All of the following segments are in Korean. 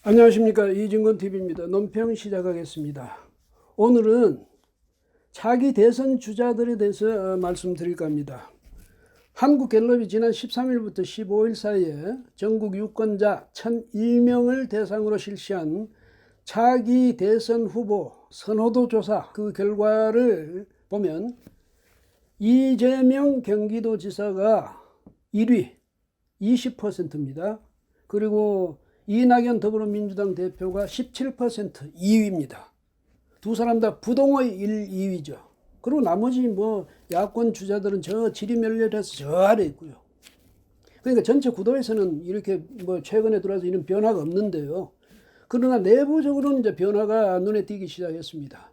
안녕하십니까, 이진건TV입니다. 논평 시작하겠습니다. 오늘은 차기 대선 주자들에 대해서 말씀드릴까 합니다. 한국갤럽이 지난 13일부터 15일 사이에 전국 유권자 1,001명을 대상으로 실시한 차기 대선 후보 선호도 조사, 그 결과를 보면 이재명 경기도지사가 1위 20%입니다. 그리고 이낙연 더불어민주당 대표가 17% 2위입니다. 두 사람 다 부동의 1, 2위죠. 그리고 나머지 야권 주자들은 저 지리멸렬해서 저 아래 있고요. 그러니까 전체 구도에서는 이렇게 최근에 들어와서 이런 변화가 없는데요. 그러나 내부적으로는 이제 변화가 눈에 띄기 시작했습니다.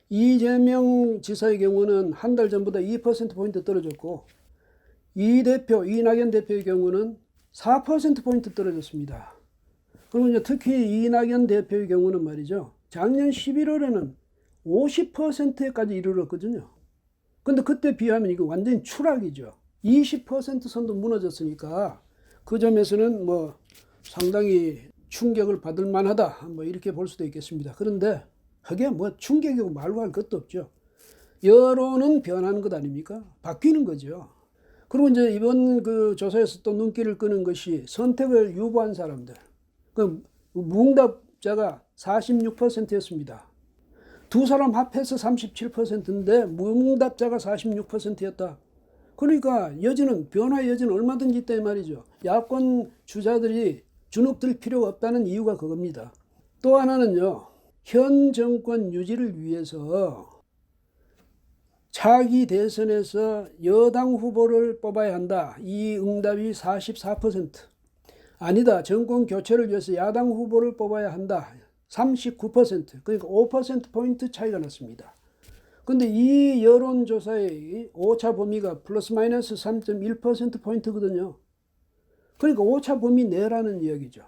이재명 지사의 경우는 한 달 전보다 2%포인트 떨어졌고, 이낙연 대표의 경우는 4%포인트 떨어졌습니다. 그리고 이제 특히 이낙연 대표의 경우는 말이죠. 작년 11월에는 50%까지 이르렀거든요. 근데 그때 비하면 이거 완전히 추락이죠. 20% 선도 무너졌으니까 그 점에서는 상당히 충격을 받을 만하다. 이렇게 볼 수도 있겠습니다. 그런데 그게 충격이고 말고 할 것도 없죠. 여론은 변하는 것 아닙니까? 바뀌는 거죠. 그리고 이제 이번 그 조사에서 또 눈길을 끄는 것이 선택을 유보한 사람들. 그 무응답자가 46%였습니다. 두 사람 합해서 37%인데 무응답자가 46%였다. 그러니까 변화의 여지는 얼마든지 있다 이 말이죠. 야권 주자들이 주눅들 필요가 없다는 이유가 그겁니다. 또 하나는요. 현 정권 유지를 위해서 차기 대선에서 여당 후보를 뽑아야 한다. 이 응답이 44%. 아니다. 정권 교체를 위해서 야당 후보를 뽑아야 한다. 39%. 그러니까 5%포인트 차이가 났습니다. 근데 이 여론조사의 오차 범위가 플러스 마이너스 3.1%포인트거든요. 그러니까 오차 범위 내라는 이야기죠.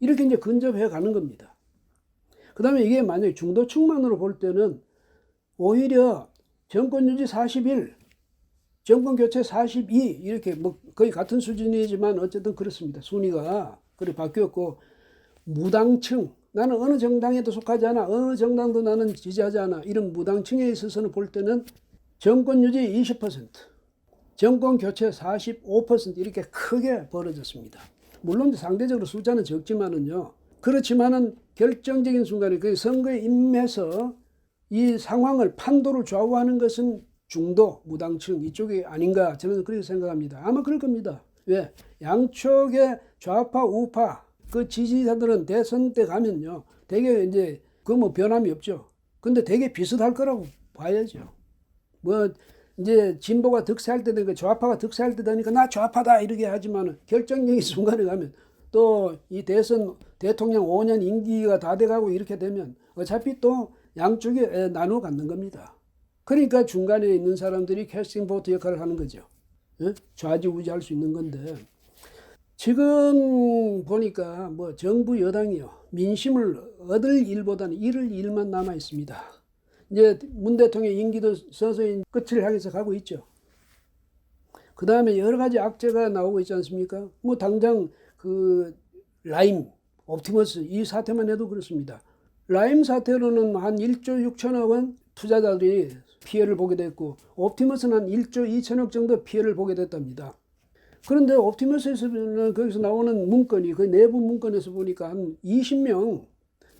이렇게 이제 근접해 가는 겁니다. 그 다음에 이게 만약에 중도층만으로 볼 때는 오히려 정권 유지 41, 정권 교체 42 이렇게 거의 같은 수준이지만 어쨌든 그렇습니다. 순위가 그래 바뀌었고, 무당층, 나는 어느 정당에도 속하지 않아, 어느 정당도 나는 지지하지 않아, 이런 무당층에 있어서는 볼 때는 정권 유지 20%, 정권 교체 45% 이렇게 크게 벌어졌습니다. 물론 상대적으로 숫자는 적지만은요. 그렇지만은 결정적인 순간에 그 선거에 임해서 이 상황을 판도를 좌우하는 것은 중도, 무당층 이쪽이 아닌가 저는 그렇게 생각합니다. 아마 그럴 겁니다. 왜? 양쪽의 좌파, 우파 그 지지자들은 대선 때 가면요. 되게 이제 변함이 없죠. 근데 되게 비슷할 거라고 봐야죠. 이제 진보가 득세할 때 되니까 좌파가 득세할 때 되니까 나 좌파다 이렇게 하지만 결정적인 순간에 가면 또 이 대통령 5년 임기가 다 돼가고 이렇게 되면 어차피 또 양쪽에 나누어 갖는 겁니다. 그러니까 중간에 있는 사람들이 캐스팅 보트 역할을 하는 거죠. 좌지우지할 수 있는 건데 지금 보니까 정부 여당이요. 민심을 얻을 일보다는 잃을 일만 남아 있습니다. 이제 문 대통령 임기도 서서히 끝을 향해서 가고 있죠. 그 다음에 여러 가지 악재가 나오고 있지 않습니까? 당장 라임, 옵티머스 이 사태만 해도 그렇습니다. 라임 사태로는 한 1조 6천억 원 투자자들이 피해를 보게 됐고, 옵티머스는 한 1조 2천억 정도 피해를 보게 됐답니다. 그런데 옵티머스에서는 거기서 나오는 문건이 그 내부 문건에서 보니까 한 20명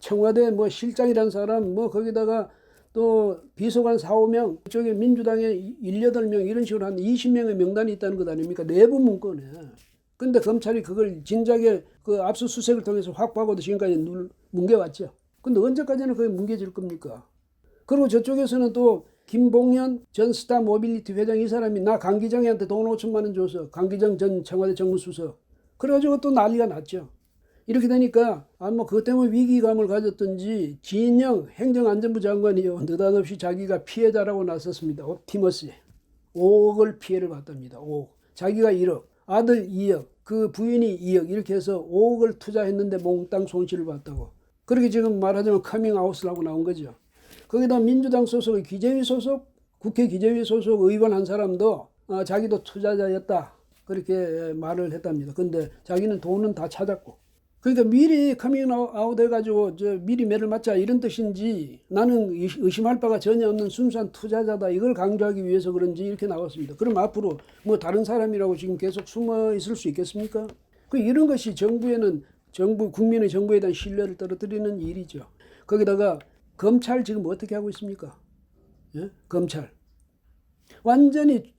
청와대 실장이라는 사람 거기다가 또 비서관 4, 5명 이쪽에 민주당에 1, 8명 이런 식으로 한 20명의 명단이 있다는 것 아닙니까? 내부 문건에. 근데 검찰이 그걸 진작에 그 압수수색을 통해서 확보하고도 지금까지 뭉개왔죠. 근데 언제까지나 그게 뭉개질 겁니까? 그리고 저쪽에서는 또 김봉현 전 스타 모빌리티 회장 이 사람이 나 강 기정한테 돈 5천만 원 줘서, 강 기정 전 청와대 정무수석 그래가지고 또 난리가 났죠. 이렇게 되니까 그것 때문에 위기감을 가졌던지 진영 행정안전부 장관이요 느닷없이 자기가 피해자라고 나섰습니다. 옵티머스에 5억을 피해를 봤답니다. 5억. 자기가 1억, 아들 2억, 그 부인이 2억 이렇게 해서 5억을 투자했는데 몽땅 손실을 봤다고. 그렇게 지금 말하자면 커밍아웃을 하고 나온 거죠. 거기다 민주당 소속의 기재위 소속, 국회 기재위 소속 의원 한 사람도 자기도 투자자였다 그렇게 말을 했답니다. 근데 자기는 돈은 다 찾았고 그러니까 미리 커밍아웃 해가지고 미리 매를 맞자 이런 뜻인지 나는 의심할 바가 전혀 없는 순수한 투자자다 이걸 강조하기 위해서 그런지 이렇게 나왔습니다. 그럼 앞으로 뭐 다른 사람이라고 지금 계속 숨어 있을 수 있겠습니까? 이런 것이 국민의 정부에 대한 신뢰를 떨어뜨리는 일이죠. 거기다가 검찰 지금 어떻게 하고 있습니까? 예? 검찰 완전히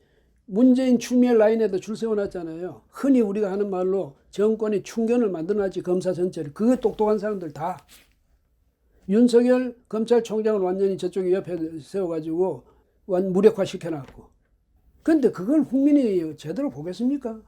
문재인 추미애 라인에도 줄 세워놨잖아요. 흔히 우리가 하는 말로 정권이 충견을 만들어놨지 검사 전체를. 그 똑똑한 사람들 다. 윤석열 검찰총장을 완전히 저쪽에 옆에 세워가지고 무력화시켜놨고. 그런데 그걸 국민이 제대로 보겠습니까?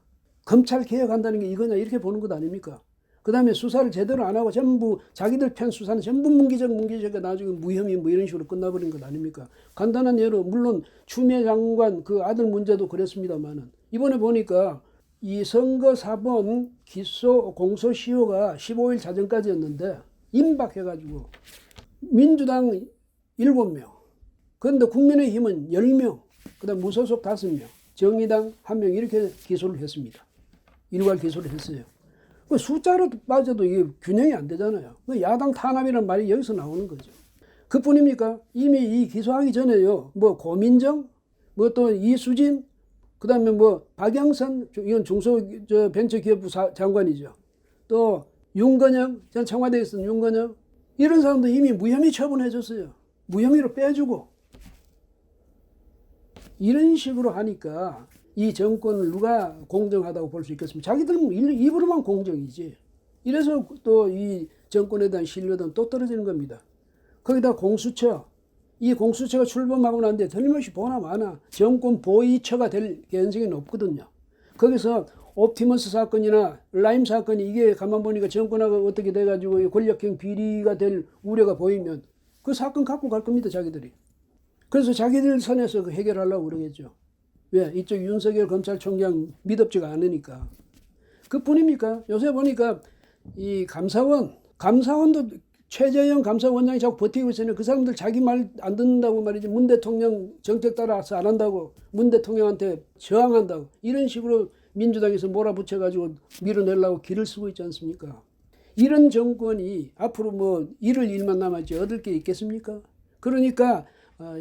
검찰 개혁한다는 게 이거냐 이렇게 보는 것 아닙니까? 그 다음에 수사를 제대로 안 하고 전부 자기들 편 수사는 전부 문기적에 나중에 무혐의 뭐 이런 식으로 끝나버린 것 아닙니까? 간단한 예로 물론 추미애 장관 그 아들 문제도 그랬습니다만은 이번에 보니까 이 선거 사범 기소 공소시효가 15일 자정까지였는데 임박해가지고 민주당 7명 그런데 국민의힘은 10명 그 다음 무소속 5명 정의당 1명 이렇게 기소를 했습니다. 일괄 기소를 했어요. 숫자로 빠져도 이게 균형이 안 되잖아요. 야당 탄압이라는 말이 여기서 나오는 거죠. 그뿐입니까? 이미 이 기소하기 전에요. 뭐 고민정, 뭐 또 이수진, 그다음에 뭐 박영선 이건 중소벤처기업부 장관이죠. 또 윤건영 전 청와대에 있었던 윤건영 이런 사람도 이미 무혐의 처분해줬어요. 무혐의로 빼주고 이런 식으로 하니까. 이 정권을 누가 공정하다고 볼 수 있겠습니까? 자기들은 입으로만 공정이지. 이래서 또 이 정권에 대한 신뢰도는 또 떨어지는 겁니다. 거기다 공수처. 이 공수처가 출범하고 난 뒤에 틀림없이 보나 마나 정권 보위처가 될 개연성이 높거든요. 거기서 옵티머스 사건이나 라임 사건이 이게 가만 보니까 정권하고 어떻게 돼가지고 권력형 비리가 될 우려가 보이면 그 사건 갖고 갈 겁니다. 자기들이. 그래서 자기들 선에서 해결하려고 그러겠죠. 왜? 이쪽 윤석열 검찰총장 믿업지가 않으니까. 그뿐입니까? 요새 보니까 이 감사원도 최재형 감사원장이 자꾸 버티고 있으니 그 사람들 자기 말 안 듣는다고 말이지. 문 대통령 정책 따라서 안 한다고 문 대통령한테 저항한다고 이런 식으로 민주당에서 몰아붙여가지고 밀어내려고 길을 쓰고 있지 않습니까? 이런 정권이 앞으로 뭐 잃을 일만 남았지 얻을 게 있겠습니까? 그러니까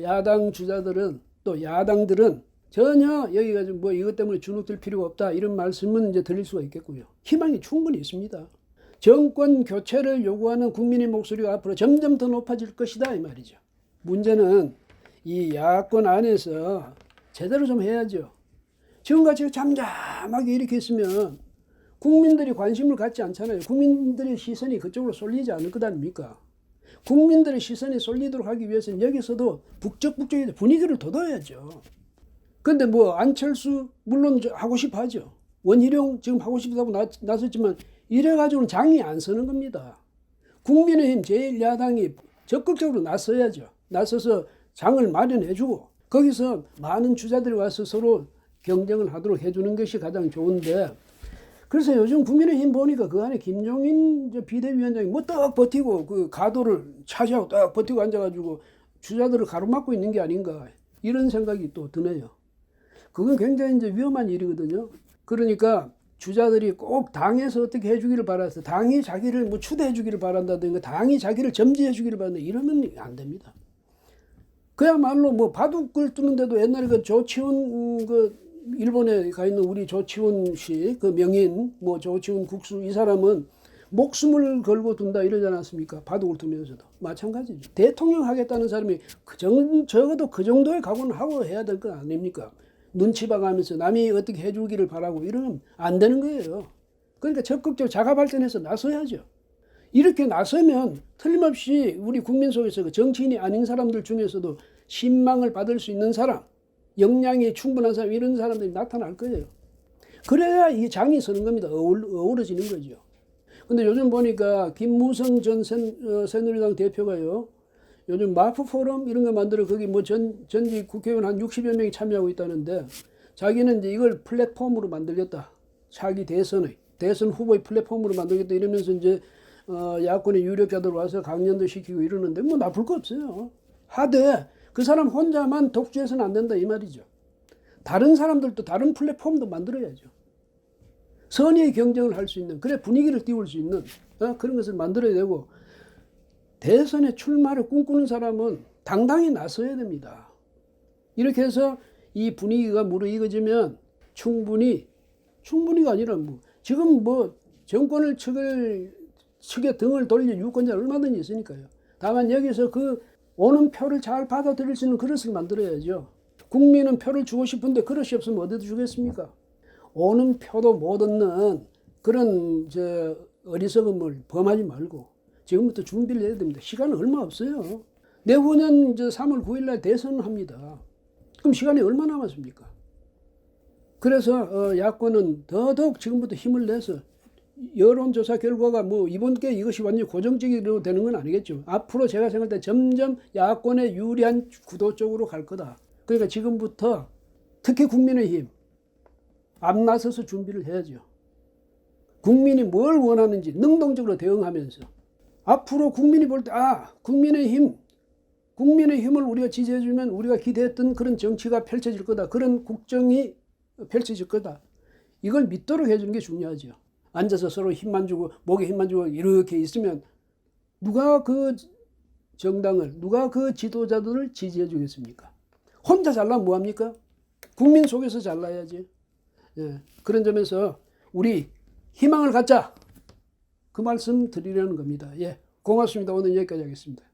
야당 주자들은 또 야당들은 전혀 여기가 뭐 이것 때문에 주눅들 필요가 없다 이런 말씀은 이제 드릴 수가 있겠고요. 희망이 충분히 있습니다. 정권 교체를 요구하는 국민의 목소리가 앞으로 점점 더 높아질 것이다 이 말이죠. 문제는 이 야권 안에서 제대로 좀 해야죠. 지금같이 잠잠하게 이렇게 있으면 국민들이 관심을 갖지 않잖아요. 국민들의 시선이 그쪽으로 쏠리지 않을 것 아닙니까? 국민들의 시선이 쏠리도록 하기 위해서는 여기서도 북적북적이 분위기를 돋워야죠. 근데 뭐 안철수 물론 하고 싶어 하죠. 원희룡 지금 하고 싶다고 나섰지만 이래가지고는 장이 안 서는 겁니다. 국민의힘 제1야당이 적극적으로 나서야죠. 나서서 장을 마련해주고 거기서 많은 주자들이 와서 서로 경쟁을 하도록 해주는 것이 가장 좋은데 그래서 요즘 국민의힘 보니까 그 안에 김종인 비대위원장이 뭐 딱 버티고 그 가도를 차지하고 딱 버티고 앉아가지고 주자들을 가로막고 있는 게 아닌가 이런 생각이 또 드네요. 그건 굉장히 이제 위험한 일이거든요. 그러니까 주자들이 꼭 당에서 어떻게 해주기를 바라서 당이 자기를 뭐 추대해주기를 바란다든가 당이 자기를 점지해주기를 바란다 이러면 안 됩니다. 그야말로 뭐 바둑을 두는데도 옛날에 그 조치훈 일본에 가 있는 우리 조치훈 씨 그 명인 뭐 조치훈 국수 이 사람은 목숨을 걸고 둔다 이러지 않았습니까? 바둑을 두면서도 마찬가지죠. 대통령 하겠다는 사람이 적어도 그 정도의 각오는 하고 해야 될 거 아닙니까? 눈치 봐가면서 남이 어떻게 해주기를 바라고 이러면 안 되는 거예요. 그러니까 적극적으로 자가 발전해서 나서야죠. 이렇게 나서면 틀림없이 우리 국민 속에서 그 정치인이 아닌 사람들 중에서도 신망을 받을 수 있는 사람, 역량이 충분한 사람 이런 사람들이 나타날 거예요. 그래야 이 장이 서는 겁니다. 어우러지는 거죠. 근데 요즘 보니까 김무성 전 새누리당 대표가요. 요즘 마프 포럼 이런 거 만들어 거기 뭐 전직 국회의원 한 60여 명이 참여하고 있다는데 자기는 이제 이걸 플랫폼으로 만들겠다. 차기 대선 후보의 플랫폼으로 만들겠다 이러면서 이제 야권의 유력자들 와서 강연도 시키고 이러는데 뭐 나쁠 거 없어요. 하되 그 사람 혼자만 독주해서는 안 된다 이 말이죠. 다른 사람들도 다른 플랫폼도 만들어야죠. 선의의 경쟁을 할 수 있는, 그래 분위기를 띄울 수 있는 그런 것을 만들어야 되고, 대선에 출마를 꿈꾸는 사람은 당당히 나서야 됩니다. 이렇게 해서 이 분위기가 무르익어지면 충분히가 아니라 지금 정권을 측에 등을 돌릴 유권자 얼마든지 있으니까요. 다만 여기서 그 오는 표를 잘 받아들일 수 있는 그릇을 만들어야죠. 국민은 표를 주고 싶은데 그릇이 없으면 어디다 주겠습니까? 오는 표도 못 얻는 그런 어리석음을 범하지 말고 지금부터 준비를 해야 됩니다. 시간은 얼마 없어요. 내후년 3월 9일 날 대선을 합니다. 그럼 시간이 얼마 남았습니까? 그래서 야권은 더더욱 지금부터 힘을 내서, 여론조사 결과가 이번께 이것이 완전히 고정적으로 되는 건 아니겠죠. 앞으로 제가 생각할 때 점점 야권에 유리한 구도 쪽으로 갈 거다. 그러니까 지금부터 특히 국민의힘 앞나서서 준비를 해야죠. 국민이 뭘 원하는지 능동적으로 대응하면서 앞으로 국민이 볼 때 국민의힘을 우리가 지지해주면 우리가 기대했던 그런 정치가 펼쳐질 거다. 그런 국정이 펼쳐질 거다. 이걸 믿도록 해주는 게 중요하죠. 앉아서 서로 힘만 주고 목에 힘만 주고 이렇게 있으면 누가 그 정당을, 누가 그 지도자들을 지지해 주겠습니까? 혼자 잘나면 뭐합니까? 국민 속에서 잘나야지. 그런 점에서 우리 희망을 갖자. 그 말씀 드리려는 겁니다. 고맙습니다. 오늘 여기까지 하겠습니다.